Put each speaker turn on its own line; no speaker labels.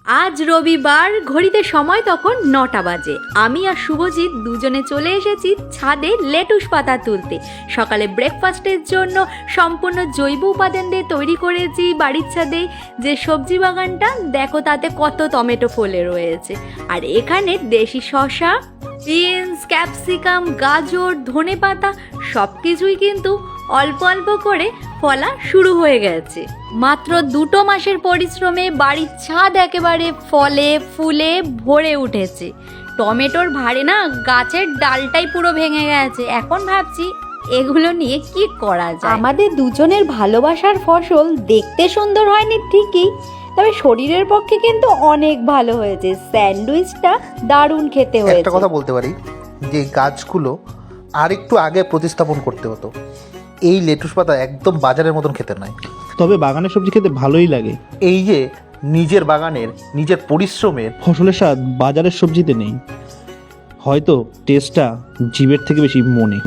আজ রবিবার, ঘড়িতে সময় তখন 9টা বাজে। আমি আর শুভজিৎ দুজনে চলে এসেছি ছাদে লেটুস পাতা তুলতে। সকালে ব্রেকফাস্টের জন্য সম্পূর্ণ জৈব উপাদান দিয়ে তৈরি করেছি বাড়ির ছাদে যে সবজি বাগানটা। দেখো তাতে কত টমেটো ফলে রয়েছে, আর এখানে দেশি শসা, বিনস, ক্যাপসিকাম, গাজর, ধনেপাতা সব কিছুই কিন্তু অল্প অল্প করে ফলা শুরু হয়ে গেছে। মাত্র 2 মাসের পরিশ্রমে বাড়ির ছাদ একেবারে ফলে ফুলে ভরে উঠেছে। টমেটোর ভারে না গাছের ডালটাই পুরো ভেঙে গেছে। এখন ভাবছি এগুলো নিয়ে কি করা যায়। আমাদের দুজনের ভালোবাসার ফসল দেখতে সুন্দর হয়নি ঠিকই, তবে শরীরের পক্ষে কিন্তু অনেক ভালো হয়েছে। স্যান্ডউইচটা দারুণ খেতে হয়েছে।
একটা কথা বলতে পারি যে গাছগুলো আর একটু আগে প্রতিস্থাপন করতে হতো। এই লেটুস পাতা একদম বাজারের মতন খেতে নয়,
তবে বাগানের সবজি খেতে ভালোই লাগে।
এই যে নিজের বাগানের নিজের পরিশ্রমের
ফসলের স্বাদ বাজারের সবজিতে নেই, হয়তো টেস্টটা জিভের থেকে বেশি মনে।